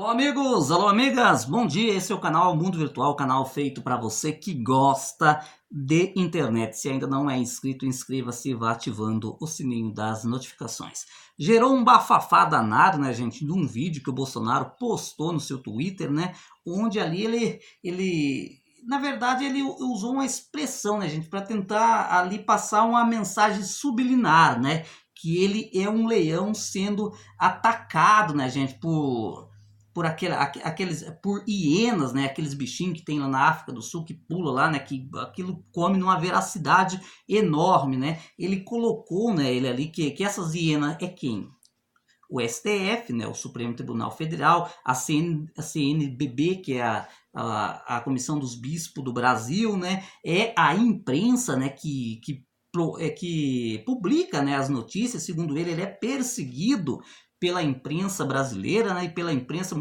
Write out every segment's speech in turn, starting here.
Alô amigos, alô amigas, bom dia, esse é o canal Mundo Virtual, canal feito para você que gosta de internet. Se ainda não é inscrito, inscreva-se e vá ativando o sininho das notificações. Gerou um bafafá danado, né gente, de um vídeo que o Bolsonaro postou no seu Twitter, né, onde ali na verdade ele usou uma expressão, né gente, para tentar ali passar uma mensagem subliminar, né, que ele é um leão sendo atacado, né gente, por hienas, né, aqueles bichinhos que tem lá na África do Sul que pula lá, né, que aquilo come numa veracidade enorme, né? Ele colocou, né, ele ali que essas hienas é quem? O STF, né, o Supremo Tribunal Federal, a CNBB, que é a Comissão dos Bispos do Brasil, né, é a imprensa, né, que publica, né, as notícias. Segundo ele é perseguido pela imprensa brasileira, né, e pela imprensa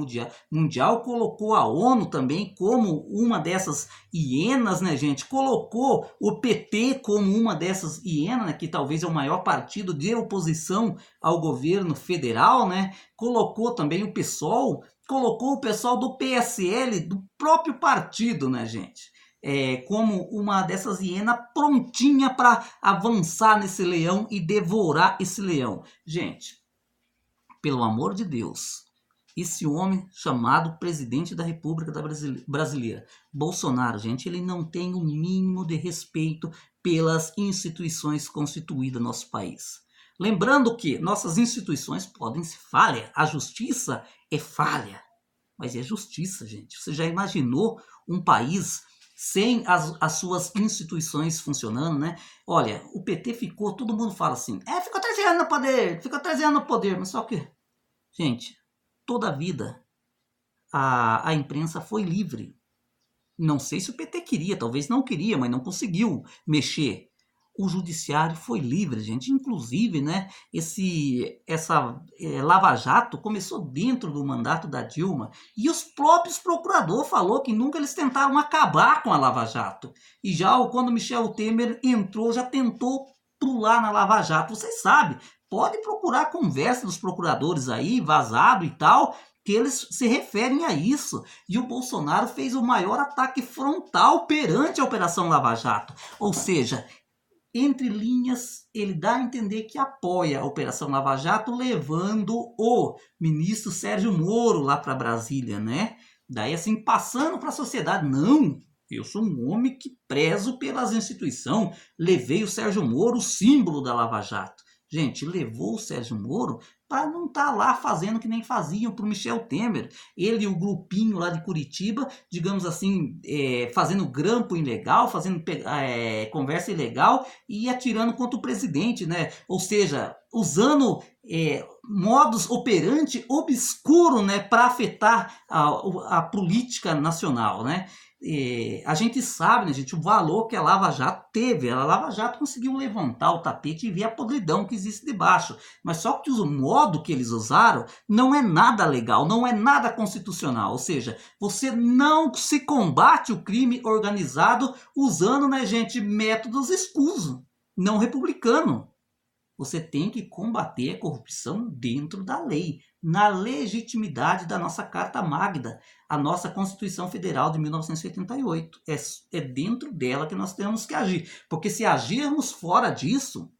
mundial, colocou a ONU também como uma dessas hienas, né, gente, colocou o PT como uma dessas hienas, né, que talvez é o maior partido de oposição ao governo federal, né, colocou também o PSOL, colocou o pessoal do PSL, do próprio partido, né, gente, como uma dessas hienas prontinha para avançar nesse leão e devorar esse leão. Gente, pelo amor de Deus, esse homem chamado presidente da República Brasileira, Bolsonaro, gente, ele não tem o mínimo de respeito pelas instituições constituídas no nosso país. Lembrando que nossas instituições podem ser falhas, a justiça é falha, mas é justiça, gente. Você já imaginou um país sem as suas instituições funcionando, né? Olha, o PT ficou, todo mundo fala assim, ficou 13 anos no poder, ficou 13 anos no poder, mas só que, gente, toda a vida a imprensa foi livre. Não sei se o PT queria, talvez não queria, mas não conseguiu mexer. O judiciário foi livre, gente. Inclusive, né, essa Lava Jato começou dentro do mandato da Dilma e os próprios procuradores falou que nunca eles tentaram acabar com a Lava Jato. E já quando Michel Temer entrou, já tentou pular na Lava Jato. Vocês sabem, pode procurar a conversa dos procuradores aí, vazado e tal, que eles se referem a isso. E o Bolsonaro fez o maior ataque frontal perante a Operação Lava Jato. Ou seja, entre linhas, ele dá a entender que apoia a Operação Lava Jato, levando o ministro Sérgio Moro lá para Brasília, né? Daí assim, passando para a sociedade, não, eu sou um homem que prezo pelas instituições, levei o Sérgio Moro, o símbolo da Lava Jato. Gente, levou o Sérgio Moro para não estar lá fazendo que nem faziam para o Michel Temer. Ele e o grupinho lá de Curitiba, digamos assim, fazendo grampo ilegal, fazendo conversa ilegal e atirando contra o presidente, né? Ou seja, usando modus operandi obscuro, né, para afetar a política nacional, né? A gente sabe, né, gente, o valor que a Lava Jato teve. A Lava Jato conseguiu levantar o tapete e ver a podridão que existe debaixo. Mas só que o modo que eles usaram não é nada legal, não é nada constitucional. Ou seja, você não se combate o crime organizado usando, né, gente, métodos escusos, não republicano. Você tem que combater a corrupção dentro da lei, na legitimidade da nossa Carta Magna, a nossa Constituição Federal de 1988. É dentro dela que nós temos que agir. Porque se agirmos fora disso,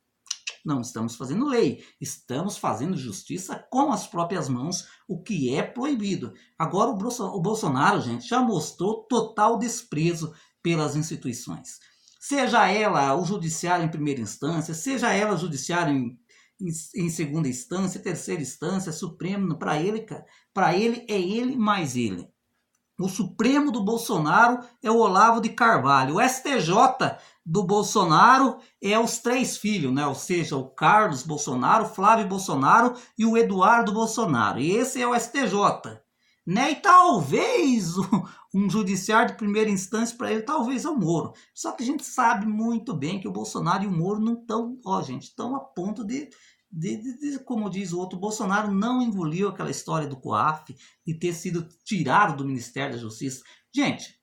não estamos fazendo lei, estamos fazendo justiça com as próprias mãos, o que é proibido. Agora o Bolsonaro, gente, já mostrou total desprezo pelas instituições. Seja ela o judiciário em primeira instância, seja ela o judiciário em segunda instância, terceira instância, Supremo, para ele é ele mais ele. O Supremo do Bolsonaro é o Olavo de Carvalho. O STJ do Bolsonaro é os três filhos, né? Ou seja, o Carlos Bolsonaro, Flávio Bolsonaro e o Eduardo Bolsonaro. E esse é o STJ. Né? E talvez um judiciário de primeira instância para ele, talvez é o Moro. Só que a gente sabe muito bem que o Bolsonaro e o Moro não estão, estão a ponto como diz o outro, o Bolsonaro não engoliu aquela história do COAF, de ter sido tirado do Ministério da Justiça. Gente,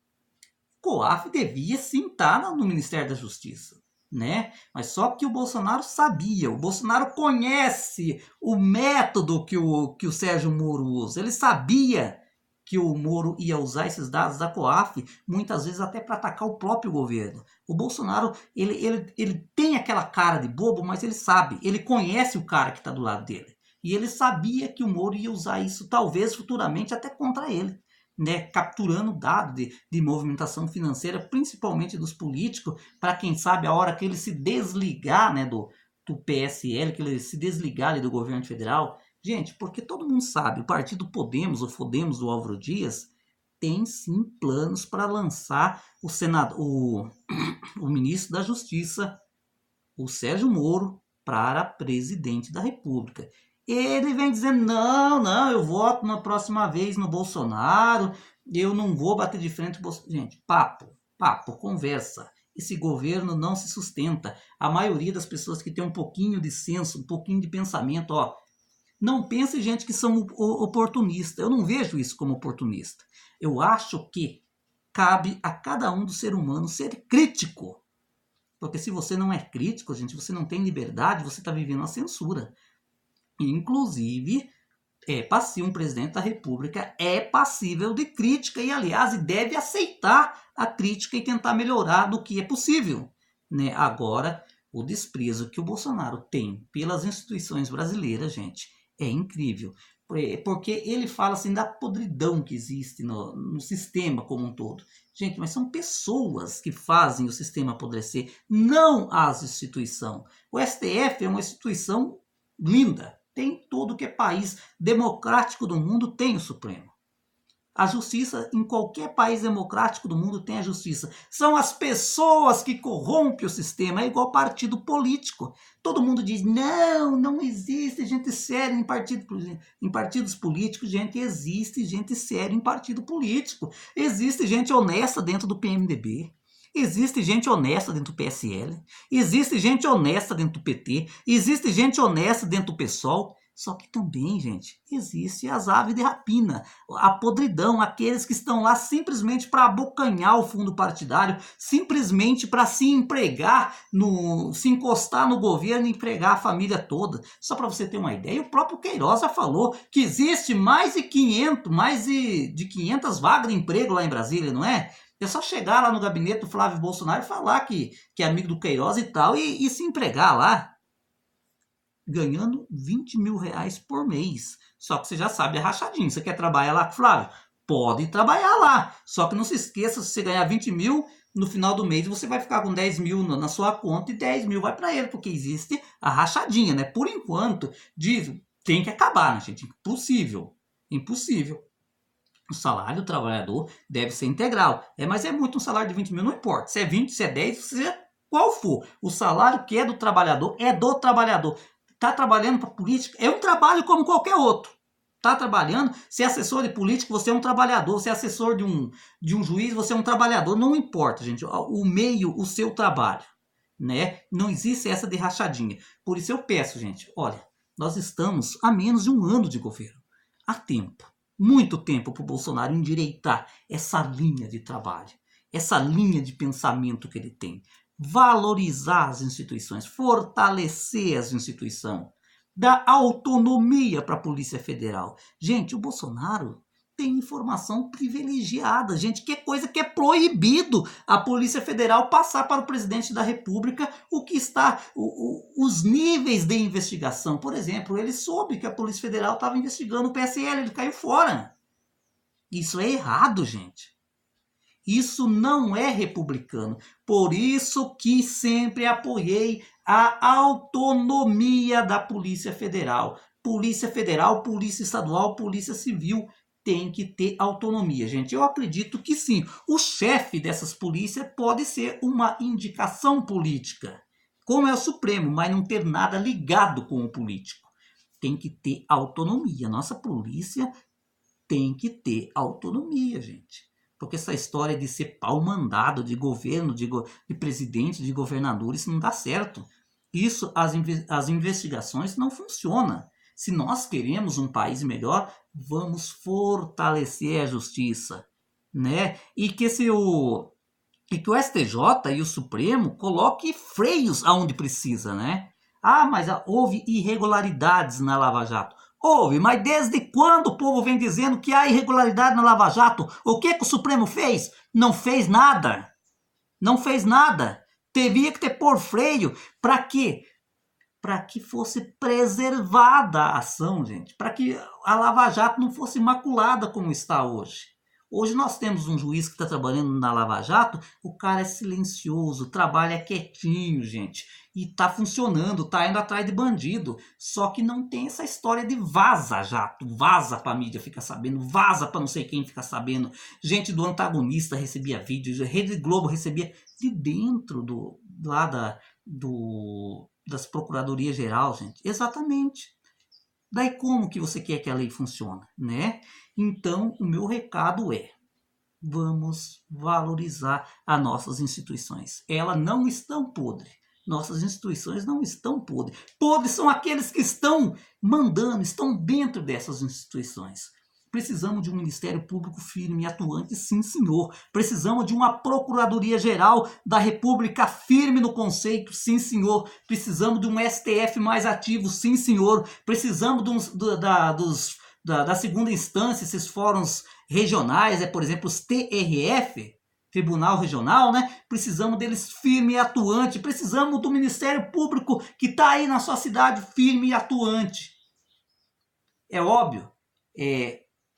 o COAF devia sim estar no Ministério da Justiça, né? Mas só que o Bolsonaro sabia, o Bolsonaro conhece o método que o Sérgio Moro usa, ele sabia que o Moro ia usar esses dados da COAF, muitas vezes até para atacar o próprio governo. O Bolsonaro, ele tem aquela cara de bobo, mas ele sabe, ele conhece o cara que está do lado dele. E ele sabia que o Moro ia usar isso, talvez futuramente até contra ele, né? Capturando dados de movimentação financeira, principalmente dos políticos, para quem sabe a hora que ele se desligar, né, do PSL, que ele se desligar ali do governo federal. Gente, porque todo mundo sabe, o partido Podemos, ou Fodemos do Álvaro Dias, tem sim planos para lançar o ministro da Justiça, o Sérgio Moro, para presidente da República. Ele vem dizendo, não, eu voto na próxima vez no Bolsonaro, eu não vou bater de frente com o Bolsonaro. Gente, papo, conversa. Esse governo não se sustenta. A maioria das pessoas que tem um pouquinho de senso, um pouquinho de pensamento, não pense, gente, que são oportunistas. Eu não vejo isso como oportunista. Eu acho que cabe a cada um do ser humano ser crítico. Porque se você não é crítico, gente, você não tem liberdade, você está vivendo a censura. Inclusive, um presidente da República é passível de crítica e, aliás, deve aceitar a crítica e tentar melhorar do que é possível, né? Agora, o desprezo que o Bolsonaro tem pelas instituições brasileiras, gente, é incrível. Porque ele fala assim da podridão que existe no sistema como um todo. Gente, mas são pessoas que fazem o sistema apodrecer, não as instituições. O STF é uma instituição linda. Tem todo que é país democrático do mundo, tem o Supremo. A justiça, em qualquer país democrático do mundo, tem a justiça. São as pessoas que corrompem o sistema, é igual partido político. Todo mundo diz, não existe gente séria em partidos políticos. Gente, existe gente séria em partido político. Existe gente honesta dentro do PMDB. Existe gente honesta dentro do PSL, existe gente honesta dentro do PT, existe gente honesta dentro do PSOL, só que também, gente, existe as aves de rapina, a podridão, aqueles que estão lá simplesmente para abocanhar o fundo partidário, simplesmente para se empregar, se encostar no governo e empregar a família toda. Só para você ter uma ideia, o próprio Queiroz já falou que existe mais de 500 vagas de emprego lá em Brasília, não é? É só chegar lá no gabinete do Flávio Bolsonaro e falar que é amigo do Queiroz e tal, e se empregar lá, ganhando 20 mil reais por mês. Só que você já sabe, é rachadinho. Você quer trabalhar lá com o Flávio? Pode trabalhar lá. Só que não se esqueça, se você ganhar 20 mil, no final do mês você vai ficar com 10 mil na sua conta e 10 mil vai para ele, porque existe a rachadinha, né? Por enquanto, tem que acabar, né, gente? Impossível. O salário do trabalhador deve ser integral. Mas é muito um salário de 20 mil, não importa. Se é 20, se é 10, se é qual for. O salário que é do trabalhador é do trabalhador. Está trabalhando para política, é um trabalho como qualquer outro. Está trabalhando, se é assessor de política, você é um trabalhador. Se é assessor de um juiz, você é um trabalhador. Não importa, gente. O meio, o seu trabalho, né? Não existe essa de rachadinha. Por isso eu peço, gente, olha, nós estamos a menos de um ano de governo. Há tempo. Muito tempo para o Bolsonaro endireitar essa linha de trabalho, essa linha de pensamento que ele tem. Valorizar as instituições, fortalecer as instituições, dar autonomia para a Polícia Federal. Gente, o Bolsonaro tem informação privilegiada, gente, que é coisa que é proibido a Polícia Federal passar para o presidente da República o que está, os níveis de investigação. Por exemplo, ele soube que a Polícia Federal estava investigando o PSL, ele caiu fora. Isso é errado, gente. Isso não é republicano. Por isso que sempre apoiei a autonomia da Polícia Federal. Polícia Federal, Polícia Estadual, Polícia Civil tem que ter autonomia, gente. Eu acredito que sim. O chefe dessas polícias pode ser uma indicação política, como é o Supremo, mas não ter nada ligado com o político. Tem que ter autonomia. Nossa polícia tem que ter autonomia, gente. Porque essa história de ser pau-mandado de governo, de presidente, de governador, isso não dá certo. Isso, as investigações não funcionam. Se nós queremos um país melhor, vamos fortalecer a justiça, né? E que o STJ e o Supremo coloquem freios aonde precisa, né? Mas houve irregularidades na Lava Jato. Houve, mas desde quando o povo vem dizendo que há irregularidade na Lava Jato? O que o Supremo fez? Não fez nada. Não fez nada. Teria que ter por freio. Para quê? Para que fosse preservada a ação, gente. Para que a Lava Jato não fosse imaculada como está hoje. Hoje nós temos um juiz que está trabalhando na Lava Jato, o cara é silencioso, trabalha quietinho, gente. E está funcionando, está indo atrás de bandido. Só que não tem essa história de vaza jato, vaza para a mídia ficar sabendo, vaza para não sei quem ficar sabendo. Gente do antagonista recebia vídeos, Rede Globo recebia de dentro das procuradorias geral, gente. Exatamente. Daí como que você quer que a lei funcione, né? Então, o meu recado é: vamos valorizar as nossas instituições. Elas não estão podres. Nossas instituições não estão podres. Podres são aqueles que estão mandando, estão dentro dessas instituições. Precisamos de um Ministério Público firme e atuante, sim, senhor. Precisamos de uma Procuradoria-Geral da República firme no conceito, sim, senhor. Precisamos de um STF mais ativo, sim, senhor. Precisamos da segunda instância, esses fóruns regionais, por exemplo, os TRF, Tribunal Regional, né? Precisamos deles firme e atuante. Precisamos do Ministério Público que está aí na sua cidade firme e atuante. É óbvio,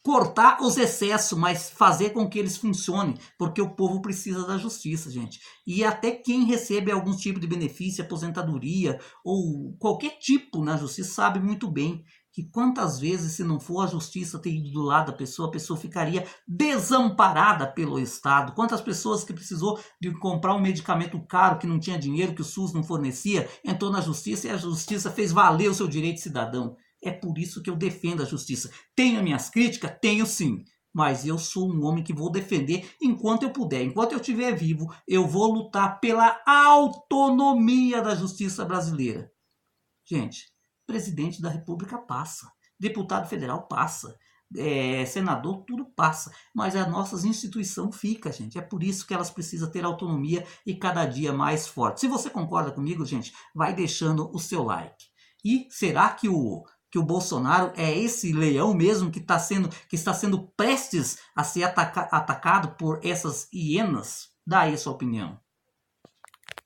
cortar os excessos, mas fazer com que eles funcionem, porque o povo precisa da justiça, gente. E até quem recebe algum tipo de benefício, aposentadoria ou qualquer tipo na justiça sabe muito bem que quantas vezes, se não for a justiça ter ido do lado da pessoa, a pessoa ficaria desamparada pelo Estado. Quantas pessoas que precisou de comprar um medicamento caro, que não tinha dinheiro, que o SUS não fornecia, entrou na justiça e a justiça fez valer o seu direito cidadão. É por isso que eu defendo a justiça. Tenho minhas críticas? Tenho sim. Mas eu sou um homem que vou defender enquanto eu puder. Enquanto eu estiver vivo, eu vou lutar pela autonomia da justiça brasileira. Gente, presidente da República passa. Deputado federal passa. Senador, tudo passa. Mas a nossa instituição fica, gente. É por isso que elas precisam ter autonomia e cada dia mais forte. Se você concorda comigo, gente, vai deixando o seu like. E será que o Bolsonaro é esse leão mesmo que está sendo prestes a ser atacado por essas hienas? Dá aí a sua opinião.